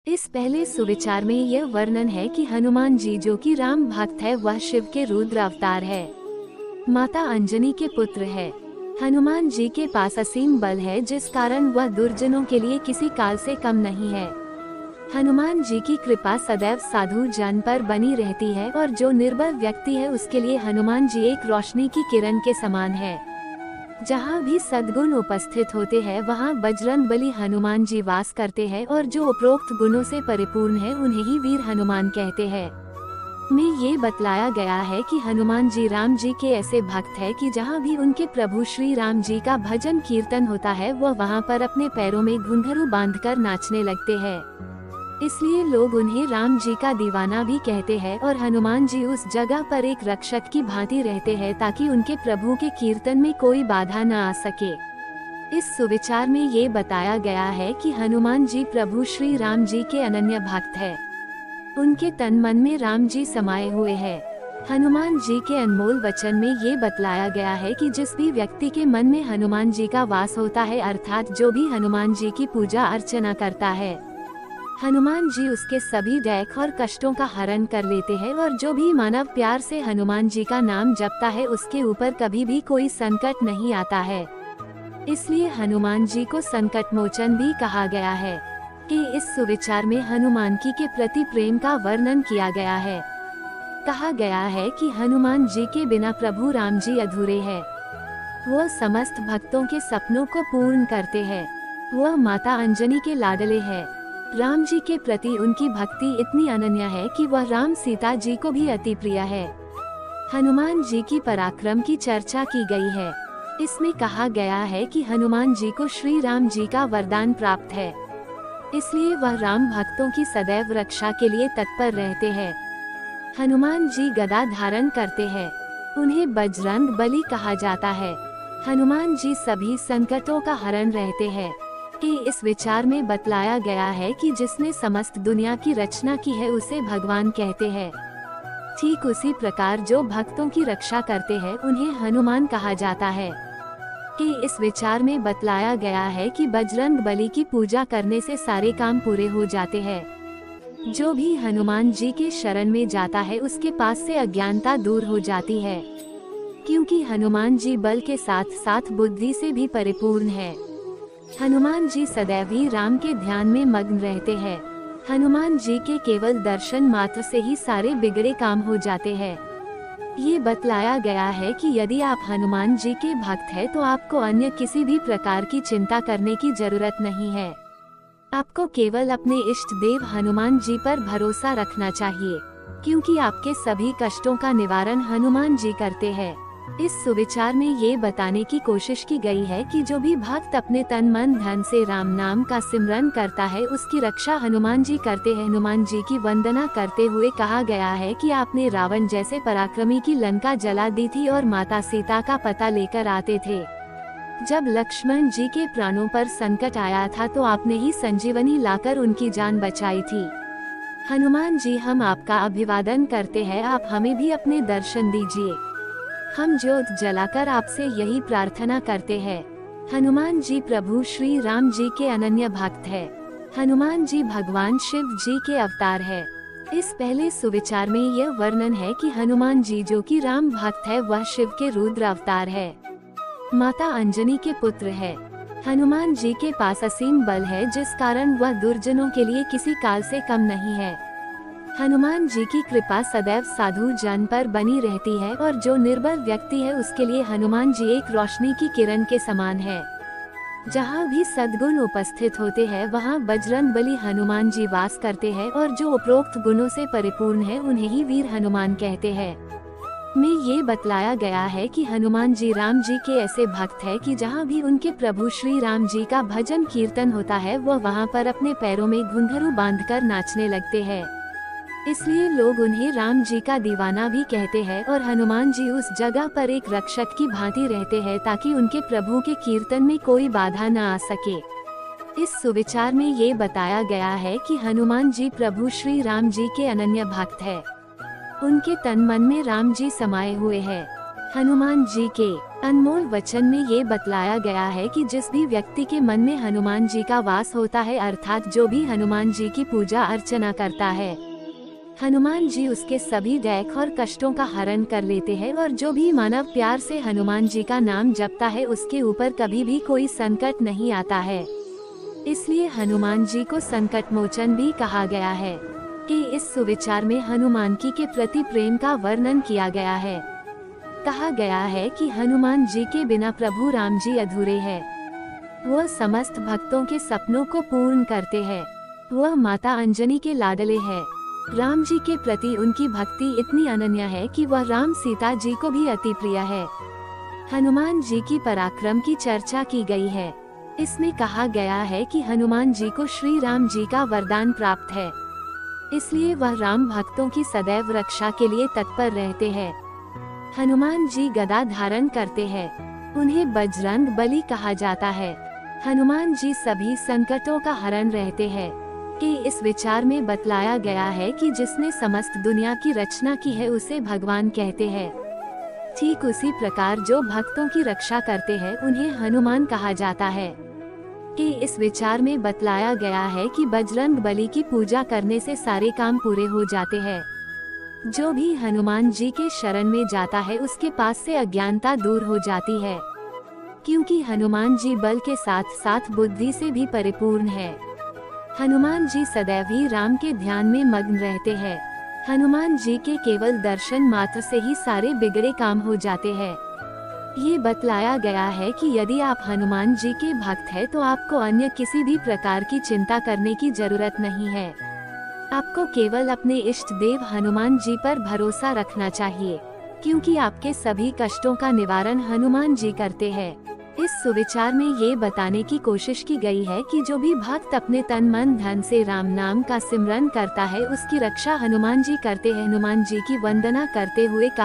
इस पहले सुविचार में यह वर्णन है कि हनुमान जी जो कि राम भक्त है, वह शिव के रुद्र अवतार है, माता अंजनी के पुत्र है। हनुमान जी के पास असीम बल है, जिस कारण वह दुर्जनों के लिए किसी काल से कम नहीं है। हनुमान जी की कृपा सदैव साधु जन पर बनी रहती है और जो निर्बल व्यक्ति है उसके लिए हनुमान जी एक रोशनी की किरण के समान है। जहाँ भी सद्गुण उपस्थित होते हैं वहाँ बजरंग बली हनुमान जी वास करते हैं और जो उपरोक्त गुणों से परिपूर्ण है उन्हें ही वीर हनुमान कहते हैं। में ये बतलाया गया है कि हनुमान जी राम जी के ऐसे भक्त है कि जहाँ भी उनके प्रभु श्री राम जी का भजन कीर्तन होता है वह वहाँ पर अपने पैरों में घुंघरू बांधकर नाचने लगते हैं। इसलिए लोग उन्हें राम जी का दीवाना भी कहते हैं और हनुमान जी उस जगह पर एक रक्षक की भांति रहते हैं ताकि उनके प्रभु के कीर्तन में कोई बाधा न आ सके। इस सुविचार में ये बताया गया है कि हनुमान जी प्रभु श्री राम जी के अनन्य भक्त है। उनके तन मन में राम जी समाये हुए हैं। हनुमान जी के अनमोल वचन में ये बतलाया गया है कि जिस भी व्यक्ति के मन में हनुमान जी का वास होता है, अर्थात जो भी हनुमान जी की पूजा अर्चना करता है, हनुमान जी उसके सभी दैख और कष्टों का हरण कर लेते हैं और जो भी मानव प्यार से हनुमान जी का नाम जपता है उसके ऊपर कभी भी कोई संकट नहीं आता है। इसलिए हनुमान जी को संकट मोचन भी कहा गया है। कि इस सुविचार में हनुमान जी के प्रति प्रेम का वर्णन किया गया है। कहा गया है कि हनुमान जी के बिना प्रभु राम जी अधूरे हैं। वह समस्त भक्तों के सपनों को पूर्ण करते हैं। वह माता अंजनी के लाडले हैं। राम जी के प्रति उनकी भक्ति इतनी अनन्य है कि वह राम सीता जी को भी अति प्रिय है। हनुमान जी की पराक्रम की चर्चा की गई है। इसमें कहा गया है कि हनुमान जी को श्री राम जी का वरदान प्राप्त है, इसलिए वह राम भक्तों की सदैव रक्षा के लिए तत्पर रहते हैं। हनुमान जी गदा धारण करते हैं। उन्हें बजरंग बली कहा जाता है। हनुमान जी सभी संकटों का हरण रहते हैं। कि इस विचार में बतलाया गया है कि जिसने समस्त दुनिया की रचना की है उसे भगवान कहते हैं। ठीक उसी प्रकार जो भक्तों की रक्षा करते हैं उन्हें हनुमान कहा जाता है। कि इस विचार में बतलाया गया है कि बजरंग बली की पूजा करने से सारे काम पूरे हो जाते हैं। जो भी हनुमान जी के शरण में जाता है उसके पास से अज्ञानता दूर हो जाती है, क्योंकि हनुमान जी बल के साथ साथ बुद्धि से भी परिपूर्ण है। हनुमान जी सदैव ही राम के ध्यान में मग्न रहते हैं। हनुमान जी के केवल दर्शन मात्र से ही सारे बिगड़े काम हो जाते हैं। ये बतलाया गया है कि यदि आप हनुमान जी के भक्त हैं तो आपको अन्य किसी भी प्रकार की चिंता करने की जरूरत नहीं है। आपको केवल अपने इष्ट देव हनुमान जी पर भरोसा रखना चाहिए, क्योंकि आपके सभी कष्टों का निवारण हनुमान जी करते हैं। इस सुविचार में ये बताने की कोशिश की गई है कि जो भी भक्त अपने तन मन धन से राम नाम का सिमरन करता है उसकी रक्षा हनुमान जी करते हैं। हनुमान जी की वंदना करते हुए कहा गया है कि आपने रावण जैसे पराक्रमी की लंका जला दी थी और माता सीता का पता लेकर आते थे। जब लक्ष्मण जी के प्राणों पर संकट आया था तो आपने ही संजीवनी लाकर उनकी जान बचाई थी। हनुमान जी, हम आपका अभिवादन करते हैं, आप हमें भी अपने दर्शन दीजिए। हम ज्योत जलाकर आपसे यही प्रार्थना करते हैं। हनुमान जी प्रभु श्री राम जी के अनन्य भक्त है। हनुमान जी भगवान शिव जी के अवतार है। इस पहले सुविचार में यह वर्णन है कि हनुमान जी जो कि राम भक्त है वह शिव के रुद्र अवतार है, माता अंजनी के पुत्र है। हनुमान जी के पास असीम बल है, जिस कारण वह दुर्जनों के लिए किसी काल से कम नहीं है। हनुमान जी की कृपा सदैव साधु जन पर बनी रहती है और जो निर्बल व्यक्ति है उसके लिए हनुमान जी एक रोशनी की किरण के समान है। जहाँ भी सद्गुण उपस्थित होते हैं वहाँ बजरंग बली हनुमान जी वास करते हैं और जो उपरोक्त गुणों से परिपूर्ण है उन्हें ही वीर हनुमान कहते हैं। में ये बतलाया गया है कि हनुमान जी राम जी के ऐसे भक्त है कि जहाँ भी उनके प्रभु श्री राम जी का भजन कीर्तन होता है वह वहाँ पर अपने पैरों में घुंघरू बांधकर नाचने लगते हैं। इसलिए लोग उन्हें राम जी का दीवाना भी कहते हैं और हनुमान जी उस जगह पर एक रक्षक की भांति रहते हैं ताकि उनके प्रभु के कीर्तन में कोई बाधा न आ सके। इस सुविचार में ये बताया गया है कि हनुमान जी प्रभु श्री राम जी के अनन्य भक्त है। उनके तन मन में राम जी समाये हुए हैं। हनुमान जी के अनमोल वचन में ये बतलाया गया है कि जिस भी व्यक्ति के मन में हनुमान जी का वास होता है, अर्थात जो भी हनुमान जी की पूजा अर्चना करता है, हनुमान जी उसके सभी दैख और कष्टों का हरण कर लेते हैं। और जो भी मानव प्यार से हनुमान जी का नाम जपता है, उसके ऊपर कभी भी कोई संकट नहीं आता है। इसलिए हनुमान जी को संकट मोचन भी कहा गया है। कि इस सुविचार में हनुमान जी के प्रति प्रेम का वर्णन किया गया है। कहा गया है कि हनुमान जी के बिना प्रभु राम जी अधूरे हैं। वह समस्त भक्तों के सपनों को पूर्ण करते हैं। वह माता अंजनी के लाडले हैं। राम जी के प्रति उनकी भक्ति इतनी अनन्य है कि वह राम सीता जी को भी अति प्रिय है। हनुमान जी की पराक्रम की चर्चा की गई है। इसमें कहा गया है कि हनुमान जी को श्री राम जी का वरदान प्राप्त है, इसलिए वह राम भक्तों की सदैव रक्षा के लिए तत्पर रहते हैं। हनुमान जी गदा धारण करते हैं। उन्हें बजरंग बली कहा जाता है। हनुमान जी सभी संकटों का हरण रहते हैं। कि इस विचार में बतलाया गया है कि जिसने समस्त दुनिया की रचना की है, उसे भगवान कहते हैं। ठीक उसी प्रकार जो भक्तों की रक्षा करते हैं, उन्हें हनुमान कहा जाता है। कि इस विचार में बतलाया गया है कि बजरंग बली की पूजा करने से सारे काम पूरे हो जाते हैं। जो भी हनुमान जी के शरण में जाता है, उसके पास से अज्ञानता दूर हो जाती है। क्योंकि हनुमान जी बल के साथ साथ बुद्धि से भी परिपूर्ण है। हनुमान जी सदैव ही राम के ध्यान में मग्न रहते हैं। हनुमान जी के केवल दर्शन मात्र से ही सारे बिगड़े काम हो जाते हैं। ये बतलाया गया है कि यदि आप हनुमान जी के भक्त हैं, तो आपको अन्य किसी भी प्रकार की चिंता करने की जरूरत नहीं है। आपको केवल अपने इष्ट देव हनुमान जी पर भरोसा रखना चाहिए, क्योंकि आपके सभी कष्टों का निवारण हनुमान जी करते हैं। इस सुविचार में ये बताने की कोशिश की गई है कि जो भी भक्त अपने तन मन धन से राम नाम का सिमरन करता है, उसकी रक्षा हनुमान जी करते हैं। हनुमान जी की वंदना करते हुए कहा